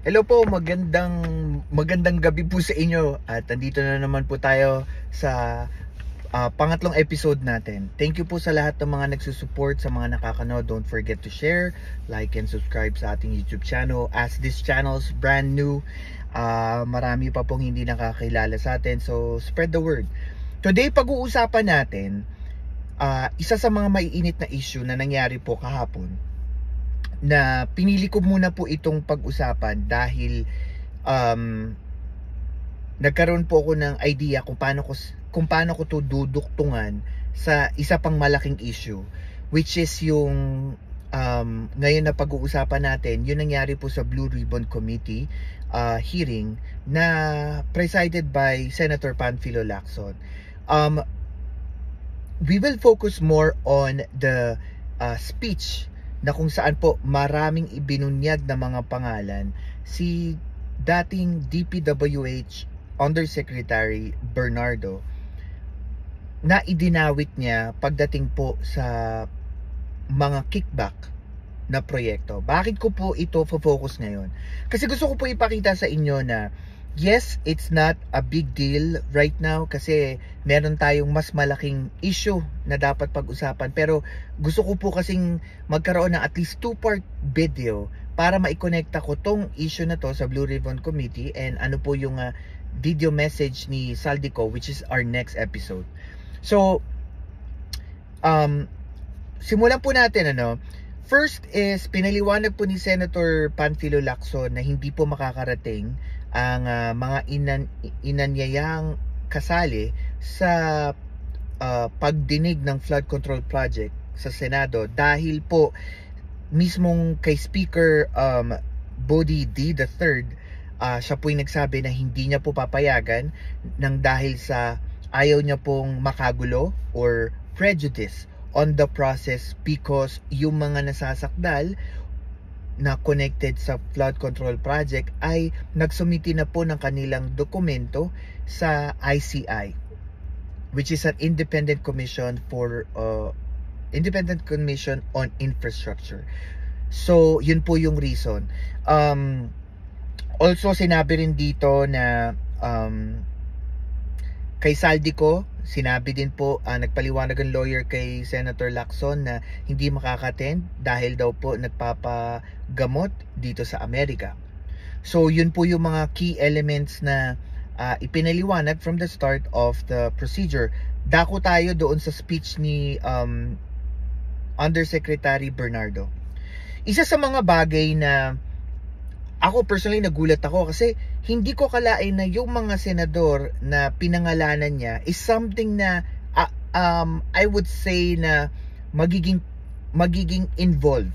Hello po, magandang gabi po sa inyo. At nandito na naman po tayo sa pangatlong episode natin. Thank you po sa lahat ng mga nagsusupport, sa mga nakakanood. Don't forget to share, like, and subscribe sa ating YouTube channel. As this channel is brand new, marami pa pong hindi nakakilala sa atin. So, spread the word. Today, pag-uusapan natin, isa sa mga maiinit na issue na nangyari po kahapon, na pinili ko muna po itong pag-usapan dahil nagkaroon po ako ng idea kung paano ko to duduktungan sa isa pang malaking issue, which is yung ngayon na pag-uusapan natin, yung nangyari po sa Blue Ribbon Committee hearing na presided by Senator Panfilo Lacson. We will focus more on the speech na kung saan po maraming ibinunyag na mga pangalan si dating DPWH Undersecretary Bernardo, na idinawit niya pagdating po sa mga kickback na proyekto. Bakit ko po ito focus ngayon? Kasi gusto ko po ipakita sa inyo na yes, it's not a big deal right now kasi meron tayong mas malaking issue na dapat pag-usapan. Pero gusto ko po kasing magkaroon ng at least 2-part video para maikonekta ko tong issue na to sa Blue Ribbon Committee and ano po yung video message ni Saldico, which is our next episode. So, simulan po natin First is, pinaliwanag po ni Senator Panfilo Lacson na hindi po makakarating ang mga inanyayang kasali sa pagdinig ng flood control project sa Senado dahil po mismong kay Speaker Body D. III, siya po yung nagsabi na hindi niya po papayagan ng dahil sa ayaw niya pong makagulo or prejudice on the process because yung mga nasasakdal na connected sa flood control project ay nagsumiti na po ng kanilang dokumento sa ICI, which is an independent commission on infrastructure. So yun po yung reason. Also sinabi rin dito na kay Saldico, sinabi din po, nagpaliwanag ang lawyer kay Senator Lacson na hindi makaka-attend dahil daw po nagpapagamot dito sa Amerika. So yun po yung mga key elements na ipinaliwanag from the start of the procedure. Dako tayo doon sa speech ni Undersecretary Bernardo. Isa sa mga bagay na ako personally nagulat ako kasi hindi ko kalain na yung mga senador na pinangalanan niya is something na I would say na magiging involved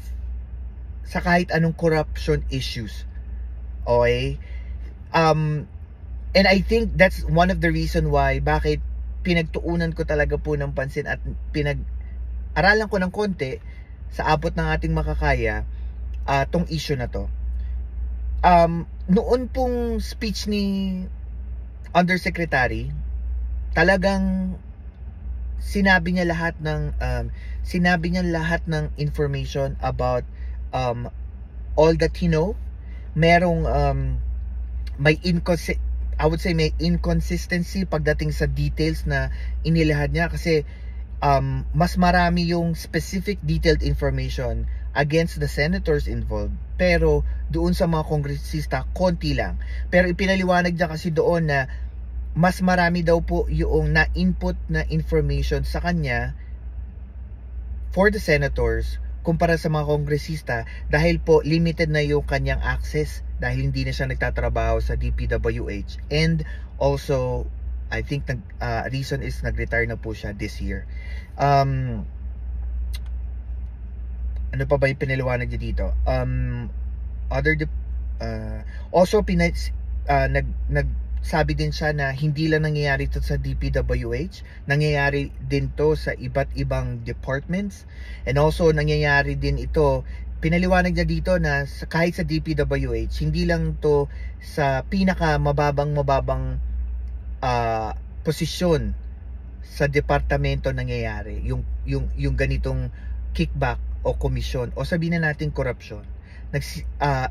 sa kahit anong corruption issues. Okay? And I think that's one of the reason why bakit pinagtuunan ko talaga po ng pansin at pinag-aralan ko ng konti sa abot ng ating makakaya tong issue na to. Noon pong speech ni Undersecretary, talagang sinabi niya lahat ng information about all that he know. Merong I would say may inconsistency pagdating sa details na inilahad niya kasi mas marami yung specific detailed information against the senators involved, pero doon sa mga kongresista konti lang. Pero ipinaliwanag niya kasi doon na mas marami daw po yung na-input na information sa kanya for the senators kumpara sa mga kongresista dahil po limited na yung kanyang access dahil hindi na siya nagtatrabaho sa DPWH, and also I think reason is nag-retire na po siya this year. Ano pa ba yung pinaliwanag niya dito? Also nagsabi din siya na hindi lang nangyayari ito sa DPWH, nangyayari din to sa iba't ibang departments, and also nangyayari din ito, pinaliwanag niya dito na kahit sa DPWH, hindi lang to sa pinaka mababang posisyon sa departamento nangyayari yung ganitong kickback o komisyon o sabihin na natin korupsyon.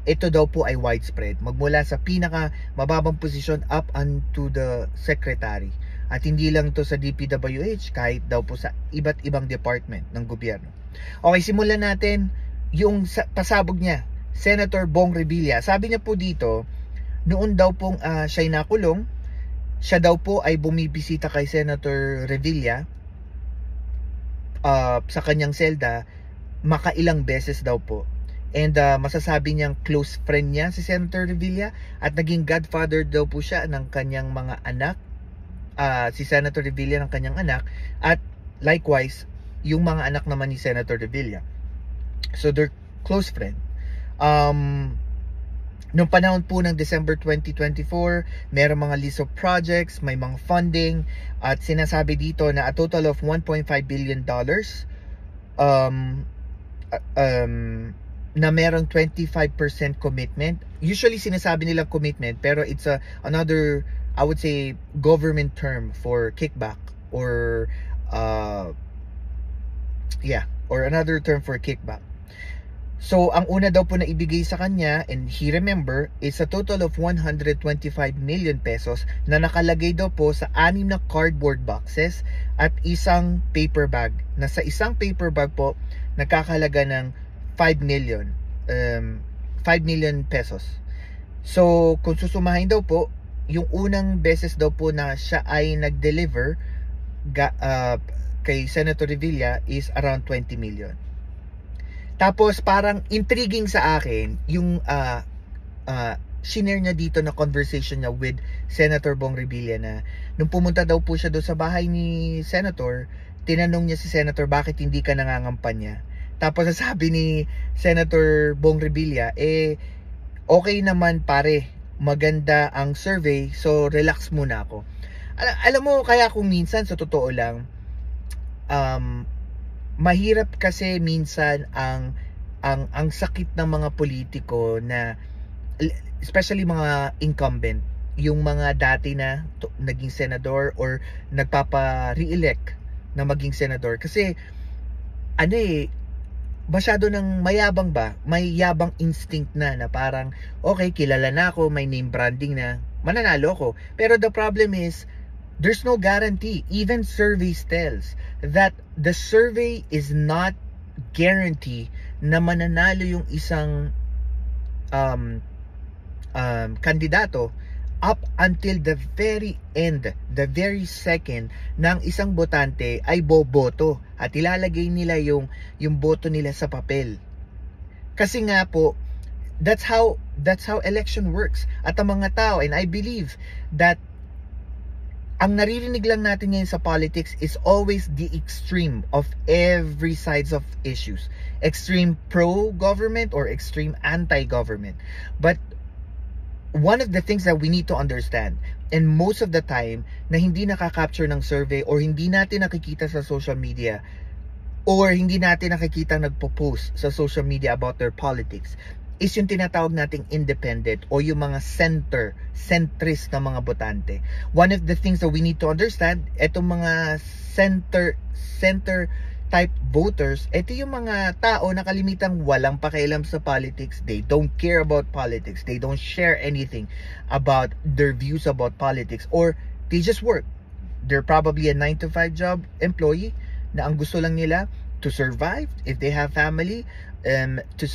ito daw po ay widespread, magmula sa pinaka mababang posisyon up unto the secretary. At hindi lang to sa DPWH, kahit daw po sa iba't ibang department ng gobyerno. Okay, simulan natin yung pasabog niya, Senator Bong Revilla. Sabi niya po dito, noon daw pong siya'y nakulong, siya daw po ay bumibisita kay Senator Revilla sa kanyang selda makailang beses daw po. And masasabi niyang close friend niya si Senator Revilla at naging godfather daw po siya ng kanyang mga anak. Si Senator Revilla ng kanyang anak, at likewise yung mga anak naman ni Senator Revilla. So they're close friend. Noong panahon po ng December 2024, merong mga list of projects, may mga funding, at sinasabi dito na a total of $1.5 billion na merong 25% commitment. Usually sinasabi nilang commitment, pero it's another, I would say, government term for kickback, or or another term for kickback. So ang una daw po na ibigay sa kanya, and he remember, is a total of 125 million pesos na nakalagay daw po sa 6 na cardboard boxes at isang paper bag, na sa isang paper bag po nakakalaga ng 5 million pesos. So kung susumahin daw po, yung unang beses daw po na siya ay nag-deliver kay Senator Revilla is around 20 million. Tapos parang intriguing sa akin yung shinare niya dito na conversation niya with Senator Bong Revilla, na nung pumunta daw po siya doon sa bahay ni Senator, tinanong niya si Senator, bakit hindi ka nangangampanya? Tapos sabi ni Senator Bong Revilla, okay naman pare, maganda ang survey, so relax muna ako. Alam mo, kaya kung minsan, sa totoo lang, mahirap kasi minsan ang sakit ng mga politiko, na especially mga incumbent, yung mga dati na naging senador or nagpapa-re-elect na maging senador, kasi masyado ng mayabang ba, may yabang instinct na parang okay, kilala na ako, may name branding na, mananalo ko. Pero the problem is, there's no guarantee. Even surveys tells that the survey is not guarantee na mananalo yung isang kandidato up until the very end, the very second ng isang botante ay boboto, at ilalagay nila yung boto nila sa papel. Kasi nga po, that's how election works. At ang mga tao, and I believe that ang naririnig lang natin ngayon sa politics is always the extreme of every sides of issues. Extreme pro-government or extreme anti-government. But one of the things that we need to understand, and most of the time na hindi nakaka-capture ng survey, or hindi natin nakikita sa social media, or hindi natin nakikita nagpo-post sa social media about their politics, is yung tinatawag nating independent, o yung mga centrist na mga botante. One of the things that we need to understand, etong mga center type voters, ito yung mga tao na kalimitang walang pakialam sa politics. They don't care about politics. They don't share anything about their views about politics, or they just work. They're probably a 9-to-5 job employee na ang gusto lang nila to survive if they have family, to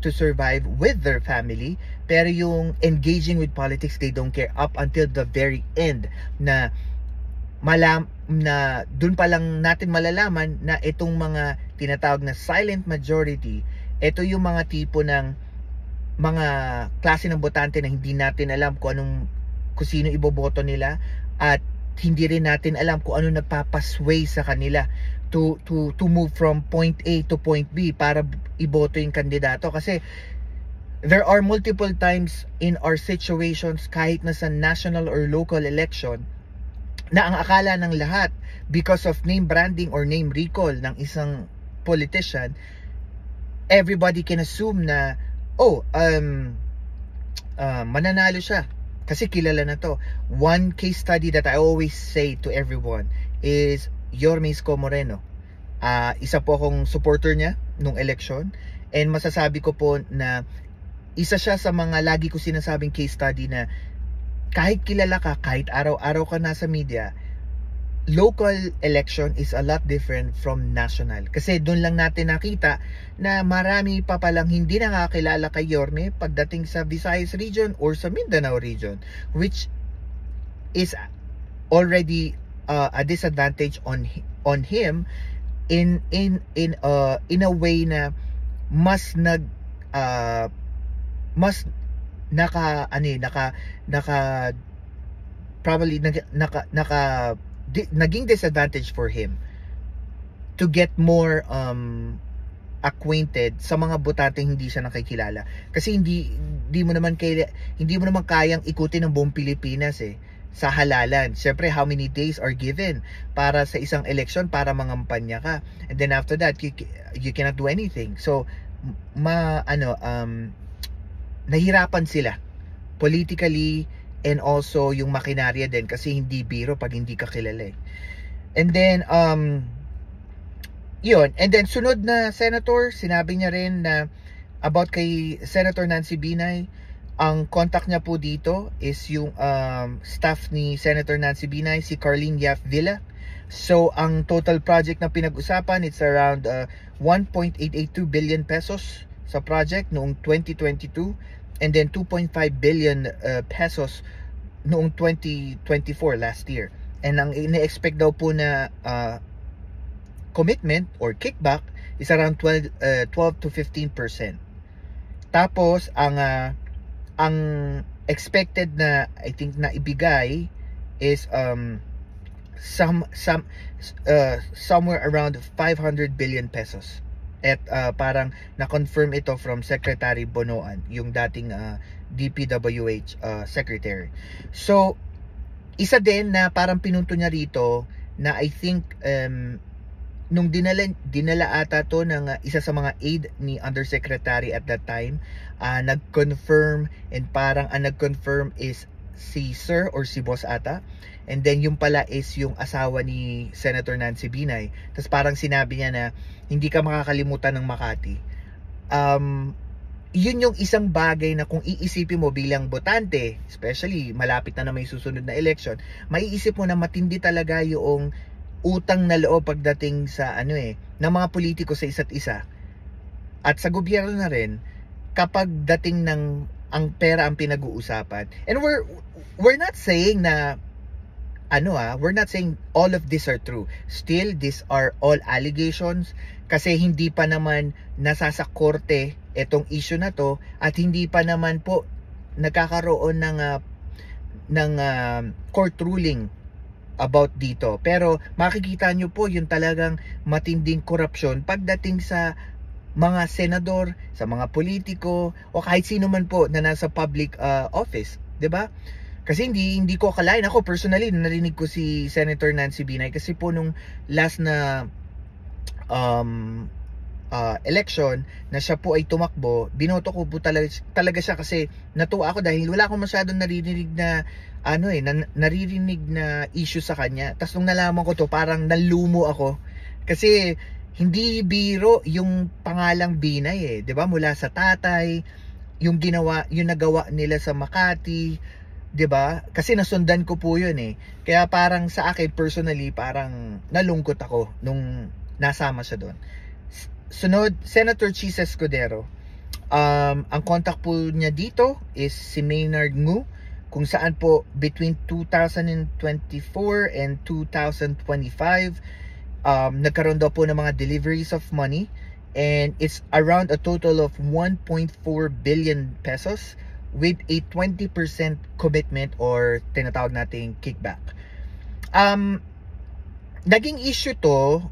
survive with their family. Pero yung engaging with politics, they don't care up until the very end, na dun pa lang natin malalaman na itong mga tinatawag na silent majority, ito yung mga tipo ng mga klase ng botante na hindi natin alam kung sino iboboto nila, at hindi rin natin alam kung ano nagpapasway sa kanila to move from point A to point B para iboto yung kandidato. Kasi there are multiple times in our situations, kahit na sa national or local election, na ang akala ng lahat, because of name branding or name recall ng isang politician, everybody can assume na mananalo siya kasi kilala na to. One case study that I always say to everyone is Yorme Isko Moreno. Isa po akong supporter niya nung election, and masasabi ko po na isa siya sa mga lagi ko sinasabing case study na kahit kilala ka, kahit araw-araw ka nasa media, local election is a lot different from national. Kasi doon lang natin nakita na marami pa palang hindi nakakilala kay Yorme pagdating sa Visayas region or sa Mindanao region, which is already a disadvantage on him in a way na mas naging disadvantage for him to get more acquainted sa mga botanteng hindi siya nakikilala. Kasi hindi mo naman kayang ikutin ng buong Pilipinas sa halalan. Siyempre, how many days are given para sa isang election para mangampanya ka, and then after that you cannot do anything. So nahirapan sila politically, and also yung makinarya din, kasi hindi biro pag hindi ka kilala And then yun, and then sunod na senator, sinabi niya rin na about kay Senator Nancy Binay, ang contact niya po dito is yung staff ni Senator Nancy Binay, si Carlene Yap Villa. So ang total project na pinag-usapan, it's around 1.882 billion pesos sa project noong 2022, and then 2.5 billion pesos noong 2024, last year. And ang ina-expect daw po na commitment or kickback is around 12 to 15%. Tapos ang expected na, I think, na ibigay is somewhere around 500 billion pesos. At parang na-confirm ito from Secretary Bonoan, yung dating DPWH secretary. So isa din na parang pinunto niya rito na I think nung dinala ata to ng isa sa mga aide ni Undersecretary at that time, nag-confirm, and parang ang nag-confirm is si Sir or si Boss ata, and then yung pala is yung asawa ni Senator Nancy Binay. Tapos parang sinabi niya na hindi ka makakalimutan ng Makati. Yun yung isang bagay na kung iisipin mo bilang botante, especially malapit na may susunod na election, maiisip mo na matindi talaga yung utang na loob pagdating sa ng mga politiko sa isa't isa at sa gobyerno na rin kapag dating ng ang pera ang pinag-uusapan. And we're not saying na we're not saying all of these are true. Still, these are all allegations kasi hindi pa naman nasa sa korte itong issue na to, at hindi pa naman po nagkakaroon ng court ruling about dito. Pero makikita nyo po yung talagang matinding korupsyon pagdating sa mga senador, sa mga politiko, o kahit sino man po na nasa public office, 'di ba? Kasi hindi ko akalain, ako personally narinig ko si Senator Nancy Binay kasi po nung last na election na siya po ay tumakbo, binoto ko po talaga siya kasi natuwa ako dahil wala akong masyadong naririnig na naririnig na issue sa kanya. Tapos nung nalaman ko to, parang nalumo ako kasi hindi biro yung pangalang Binay 'di ba? Mula sa tatay, yung nagawa nila sa Makati, 'di ba? Kasi nasundan ko po 'yun Kaya parang sa akin personally, parang nalungkot ako nung nasama siya doon. Sunod, Senator Chis Escudero. Ang contact po niya dito is si Maynard Ngu, kung saan po between 2024 and 2025 nagkaroon daw po ng mga deliveries of money, and it's around a total of 1.4 billion pesos with a 20% commitment or tinatawag nating kickback. Naging issue to,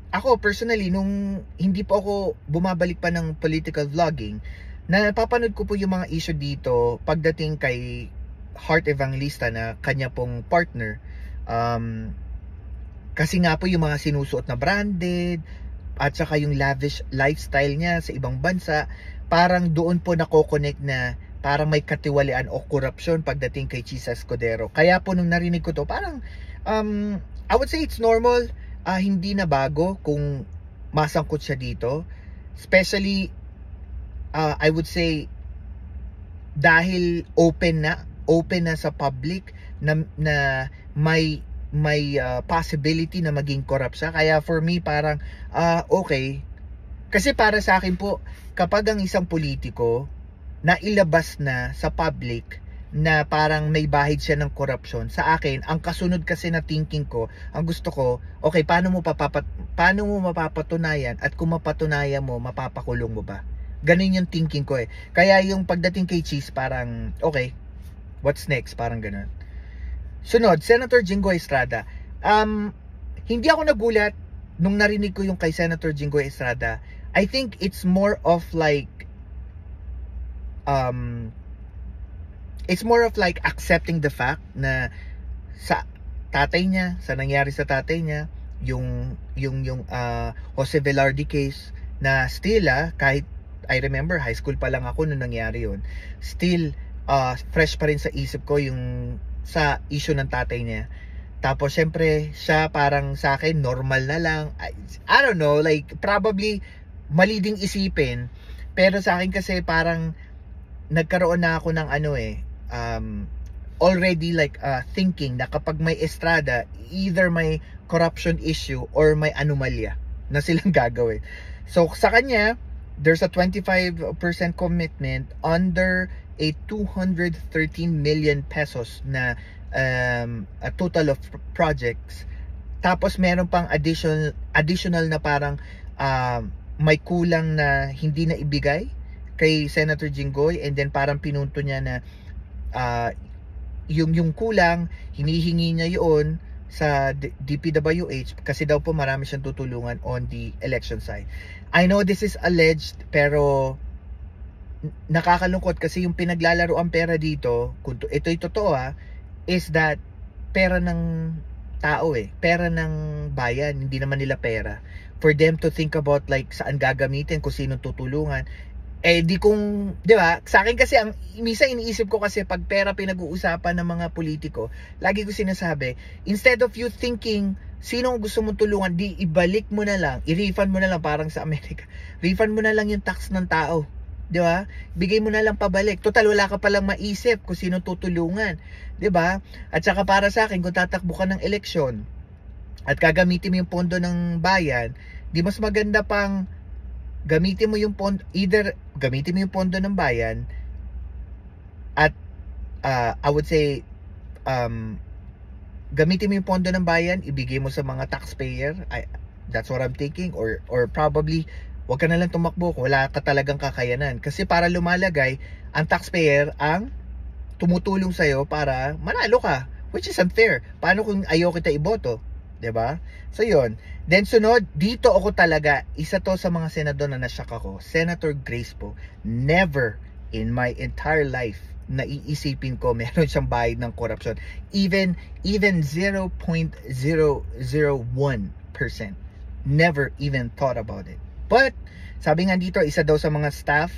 ako personally, nung hindi po ako bumabalik pa ng political vlogging, na napapanood ko po yung mga issue dito pagdating kay Heart Evangelista na kanya pong partner. Kasi nga po yung mga sinusuot na branded at saka yung lavish lifestyle niya sa ibang bansa, parang doon po nako-connect na parang may katiwalian o korupsyon pagdating kay Chis Escudero. Kaya po nung narinig ko to, parang I would say it's normal, hindi na bago kung masangkot siya dito. Especially I would say dahil open na sa public na may possibility na maging corrupt siya. Kaya for me parang okay. Kasi para sa akin po, kapag ang isang politiko na ilabas na sa public na parang may bahid siya ng corruption, sa akin, ang kasunod kasi na thinking ko, ang gusto ko, okay, paano mo mapapatunayan, at kung mapatunayan mo, mapapakulong mo ba? Ganun yung thinking ko eh. Kaya yung pagdating kay Cheese, parang, okay, what's next? Parang ganun. Sunod, Senator Jinggoy Estrada. Hindi ako nagulat nung narinig ko yung kay Senator Jinggoy Estrada. I think it's more of like accepting the fact na sa tatay niya, sa nangyari sa tatay niya, yung Jose Velarde case na still kahit I remember high school pa lang ako nung nangyari yun, still fresh pa rin sa isip ko yung sa issue ng tatay niya. Tapos syempre siya parang sa akin normal na lang. I don't know, like probably mali ding isipin, pero sa akin kasi parang nagkaroon na ako ng already like thinking na kapag may Estrada, either may corruption issue or may anomalya na silang gagawin. So sa kanya, there's a 25% commitment under a 213 million pesos na a total of projects. Tapos meron pang additional na parang may kulang na hindi na ibigay kay Senator Jinggoy, and then parang pinunto niya na yung kulang hinihingi niya yun sa DPWH kasi daw po marami siyang tutulungan on the election side. I know this is alleged, pero nakakalungkot kasi yung pinaglalaro ang pera dito, kung ito'y totoo is that pera ng tao pera ng bayan, hindi naman nila pera. For them to think about like saan gagamitin, kung sinong tutulungan, di ba? Sa akin kasi, minsan iniisip ko kasi pag pera pinag-uusapan ng mga politiko, lagi ko sinasabi, instead of you thinking, sinong gusto mong tulungan, di ibalik mo na lang, i-refund mo na lang, parang sa Amerika, refund mo na lang yung tax ng tao. Di ba? Bigay mo na lang pabalik. Total, wala ka palang maisip kung sinong tutulungan. Di ba? At saka para sa akin, kung tatakbo ka ng eleksyon, at gagamitin mo yung pondo ng bayan, di mas maganda pang gamitin mo yung pondo, either gamitin mo yung pondo ng bayan at I would say gamitin mo yung pondo ng bayan, ibigay mo sa mga taxpayer. That's what I'm thinking, or probably wag ka na lang tumakbo kung wala ka talagang kakayanan, kasi para lumalagay ang taxpayer ang tumutulong sa'yo para manalo ka, which is unfair. Paano kung ayaw kita iboto? 'Di ba? So yun. Then sunod, dito ako talaga, isa to sa mga senador na nashock ako. Senator Grace po. Never in my entire life na iisipin ko meron siyang bayad ng corruption. Even 0.001%. Never even thought about it. But sabi nga dito, isa daw sa mga staff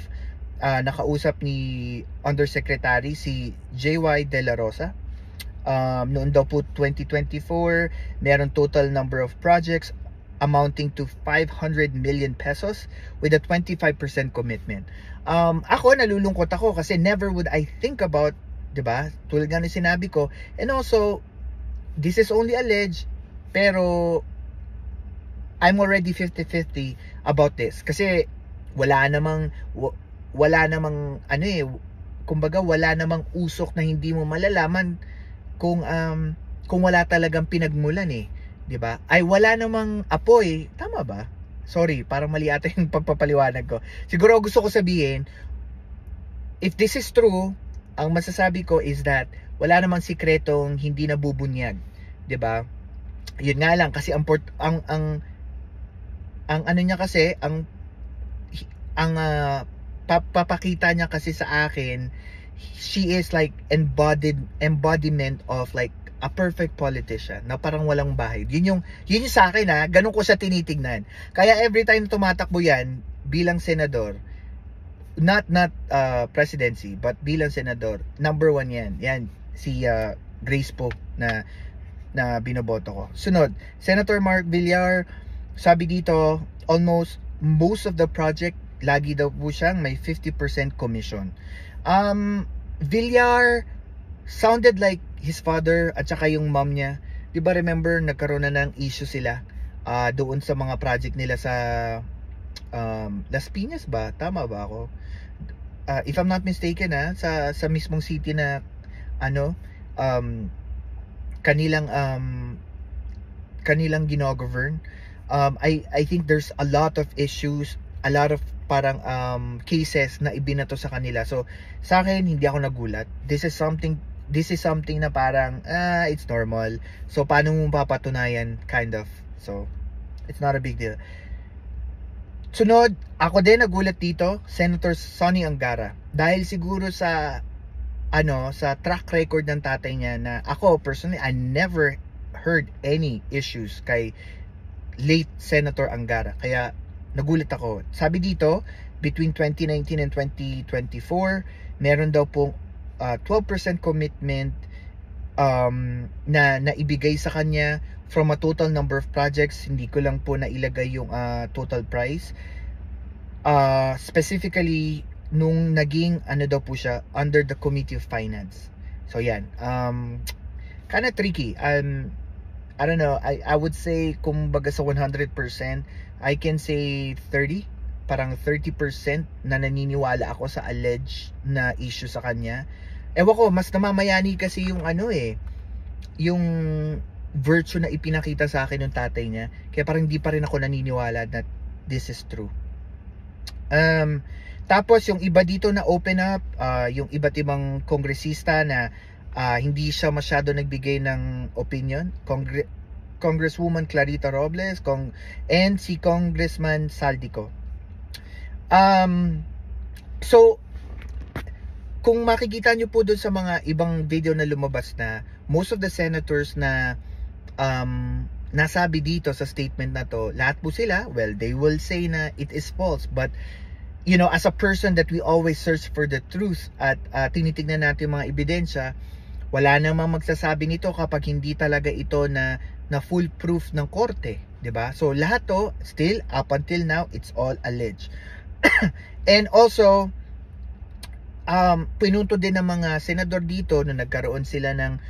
nakausap ni Undersecretary si JY De La Rosa. Noon daw po 2024, meron total number of projects amounting to 500 million pesos with a 25% commitment. Ako, nalulungkot ako kasi never would I think about, 'di ba? Tulad nga ng sinabi ko, and also this is only alleged, pero I'm already 50-50 about this kasi wala namang kumbaga wala namang usok na hindi mo malalaman kung wala talagang pinagmulan 'di ba? Ay wala namang apoy, tama ba? Sorry, parang mali ata yung pagpapaliwanag ko. Siguro gusto ko sabihin, if this is true, ang masasabi ko is that wala namang sikretong hindi nabubunyag, 'di ba? Yun nga lang kasi ang ano niya kasi, papakita niya kasi sa akin, she is like embodiment of like a perfect politician na parang walang bahid. Yun yung sa akin ganun ko siya tinitignan. Kaya every time tumatakbo yan bilang senador, not presidency, but bilang senador, number 1 yan si Grace po na binoboto ko. Sunod, Senator Mark Villar, sabi dito, most of the project lagi daw po siyang may 50% commission. Villar sounded like his father at saka yung mom niya. Di ba remember, nagkaroon na ng issue sila doon sa mga project nila sa Las Piñas ba? Tama ba ako? If I'm not mistaken sa mismong city na kanilang ginogovern. I think there's a lot of issues, a lot of parang cases na ibinato sa kanila. So sa akin hindi ako nagulat. This is something na parang it's normal. So paano mo papatunayan, kind of. So it's not a big deal. Sunod, ako din nagulat dito, Senator Sonny Angara. Dahil siguro sa sa track record ng tatay niya, na ako personally, I never heard any issues kay late Senator Angara. Kaya nagulat ako. Sabi dito, between 2019 and 2024, meron daw pong 12% commitment na naibigay sa kanya from a total number of projects. Hindi ko lang po nailagay yung total price. Specifically, nung naging daw po siya under the Committee of Finance. So yan, kinda tricky. I don't know, I would say kung baga sa 100%, I can say 30, parang 30% na naniniwala ako sa alleged na issue sa kanya. Ewan ko, mas namamayani kasi yung yung virtue na ipinakita sa akin ng tatay niya. Kaya parang hindi pa rin ako naniniwala that this is true. Tapos yung iba dito na open up, yung iba't ibang kongresista na hindi siya masyado nagbigay ng opinion. Congresswoman Clarita Robles and si Congressman Saldico. So kung makikita nyo po doon sa mga ibang video na lumabas na, most of the senators na nasabi dito sa statement na to, lahat po sila, well, they will say na it is false. But as a person that we always search for the truth at tinitignan natin yung mga ebidensya, wala namang magsasabi nito kapag hindi talaga ito na full proof ng korte, 'di ba? So lahat to, still up until now, it's all alleged. And also pinunto din ng mga senador dito na nagkaroon sila ng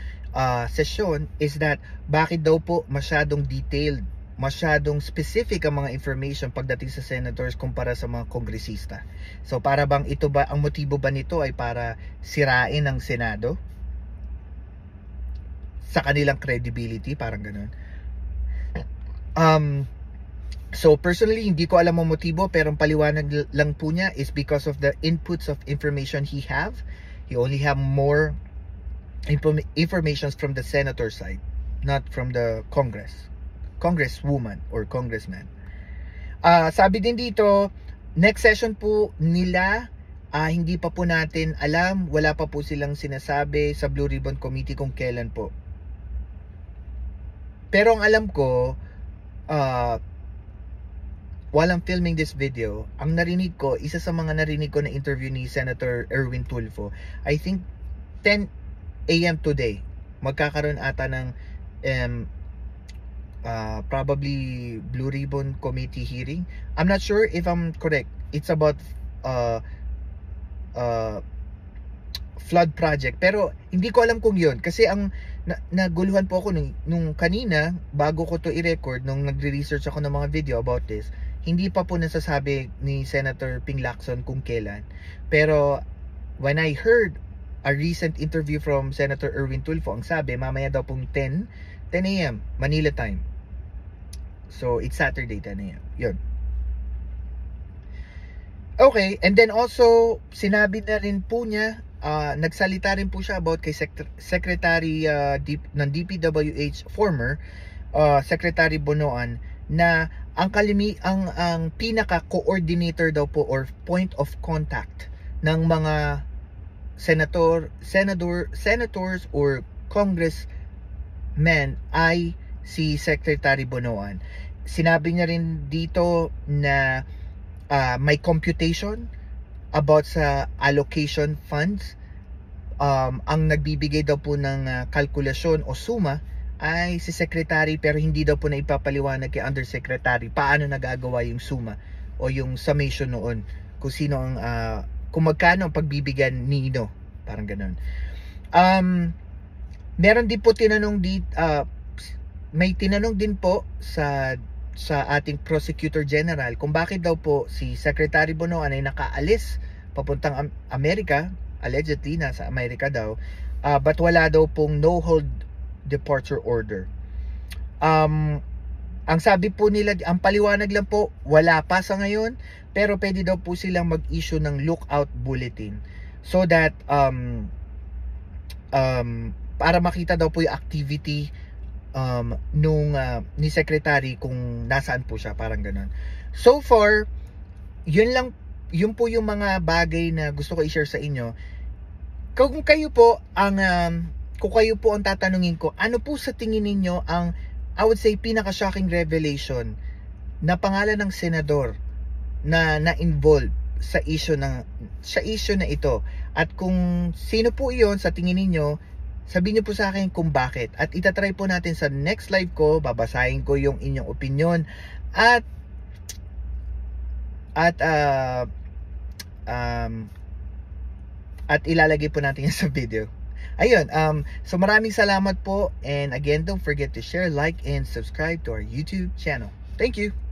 sesyon is that bakit daw po masyadong detailed, masyadong specific ang mga information pagdating sa senators kumpara sa mga kongresista. So para bang ito ba, ang motibo ba nito ay para sirain ang Senado? Sa kanilang credibility, parang ganun. So personally, hindi ko alam ang motibo, pero ang paliwanag lang po niya is because of the inputs of information he have. He only have more information from the senator side, not from the congresswoman or congressman. Sabi din dito, next session po nila, hindi pa po natin alam, wala pa po silang sinasabi sa Blue Ribbon Committee kung kailan po. Pero ang alam ko, while I'm filming this video, ang narinig ko, isa sa mga narinig ko na interview ni Senator Erwin Tulfo, I think 10 AM today, magkakaroon ata ng probably Blue Ribbon Committee hearing. I'm not sure if I'm correct. It's about flood project. Pero hindi ko alam kung yun. Kasi ang naguluhan po ako nung kanina, bago ko to i-record, nung nagre-research ako ng mga video about this, hindi pa po nasasabi ni Senator Ping Lacson kung kailan. Pero when I heard a recent interview from Senator Erwin Tulfo, ang sabi, mamaya daw pong 10 AM, Manila time. So it's Saturday, 10 AM. Yun. Okay, and then also, sinabi na rin po niya, nagsalita rin po siya about kay Secretary ng DPWH, former Secretary Bonoan, na ang pinaka-coordinator daw po or point of contact ng mga senators or congressmen ay si Secretary Bonoan. Sinabi niya rin dito na may computation about sa allocation funds. Ang nagbibigay daw po ng kalkulasyon o suma ay si Secretary, pero hindi daw po na ipapaliwanag kay Undersecretary paano nagagawa yung suma o yung summation noon, kung sino ang kung magkano ang pagbibigyan nino, parang ganun. Meron din po may tinanong din po sa ating Prosecutor General kung bakit daw po si Secretary Bonoan ay nakaalis papuntang Amerika, allegedly nasa Amerika daw, but wala daw pong no hold departure order. Ang sabi po nila, ang paliwanag lang po, wala pa sa ngayon, pero pwede daw po silang mag-issue ng lookout bulletin so that para makita daw po yung activity ni Secretary kung nasaan po siya, parang ganun. So far, yun po yung mga bagay na gusto ko i-share sa inyo. Kung kayo po ang tatanungin ko, ano po sa tingin ninyo ang, I would say, pinaka-shocking revelation na pangalan ng senador na na-involve sa issue na ito, at kung sino po iyon sa tingin ninyo, sabihin niyo po sa akin kung bakit, at itatry po natin sa next live ko, babasahin ko yung inyong opinion at ilalagay po natin yan sa video. Ayun, so maraming salamat po, and again, don't forget to share, like, and subscribe to our YouTube channel. Thank you!